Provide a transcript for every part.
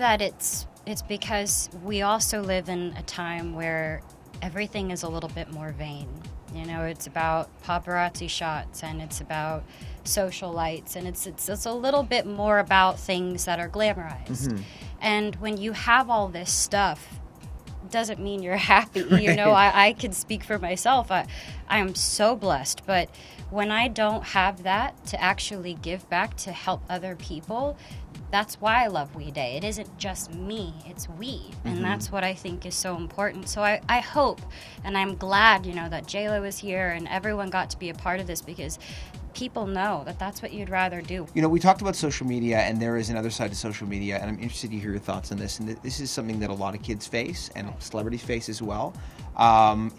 that it's because we also live in a time where everything is a little bit more vain. You know, it's about paparazzi shots, and it's about social lights, and it's a little bit more about things that are glamorized. Mm-hmm. And when you have all this stuff, doesn't mean you're happy. Right. You know, I can speak for myself. I am so blessed, but when I don't have that to actually give back to help other people, that's why I love We Day. It isn't just me, it's we. And Mm-hmm. that's what I think is so important. So I hope, and I'm glad, you know, that J-Lo is here and everyone got to be a part of this, because people know that that's what you'd rather do. You know, we talked about social media, and there is another side to social media, and I'm interested to hear your thoughts on this. And this is something that a lot of kids face, and celebrities face as well,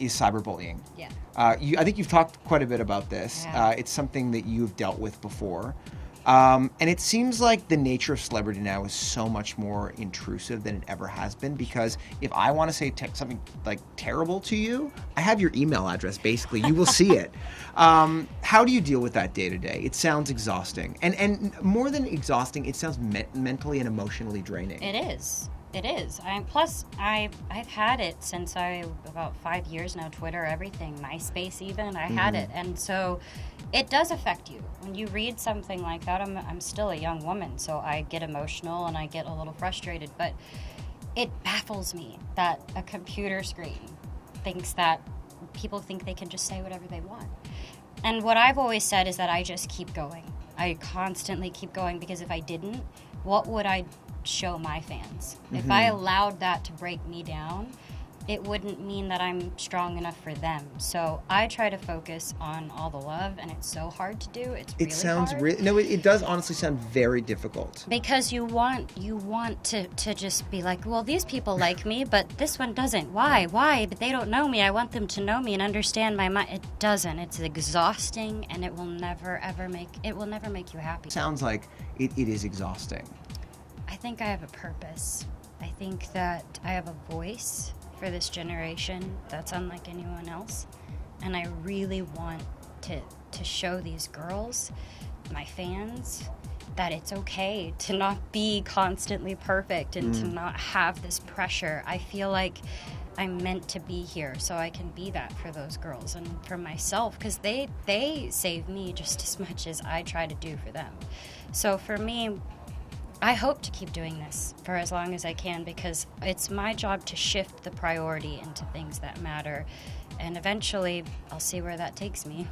is cyberbullying. Yeah. I think you've talked quite a bit about this. Yeah. It's something that you've dealt with before. And it seems like the nature of celebrity now is so much more intrusive than it ever has been, because if I want to say something like terrible to you, I have your email address, basically. You will see it. How do you deal with that day to day? It sounds exhausting. And more than exhausting, it sounds mentally and emotionally draining. It is. It is. Plus, I've had it since about 5 years now. Twitter, everything, MySpace, even. I had it, and so it does affect you when you read something like that. I'm still a young woman, so I get emotional and I get a little frustrated. But it baffles me that a computer screen thinks that people think they can just say whatever they want. And what I've always said is that I just keep going. I constantly keep going, because if I didn't, what would I show my fans? If I allowed that to break me down, it wouldn't mean that I'm strong enough for them. So I try to focus on all the love, and it's so hard to do. It's really sounds hard. no, it does honestly sound very difficult. Because you want to just be like, well, these people like me, but this one doesn't. Why? But they don't know me. I want them to know me and understand my mind. It doesn't. It's exhausting, and it will never make you happy. Sounds like it is exhausting. I think I have a purpose. I think that I have a voice for this generation that's unlike anyone else. And I really want to show these girls, my fans, that it's okay to not be constantly perfect and to not have this pressure. I feel like I'm meant to be here, so I can be that for those girls and for myself, because they save me just as much as I try to do for them. So for me, I hope to keep doing this for as long as I can, because it's my job to shift the priority into things that matter. And eventually, I'll see where that takes me.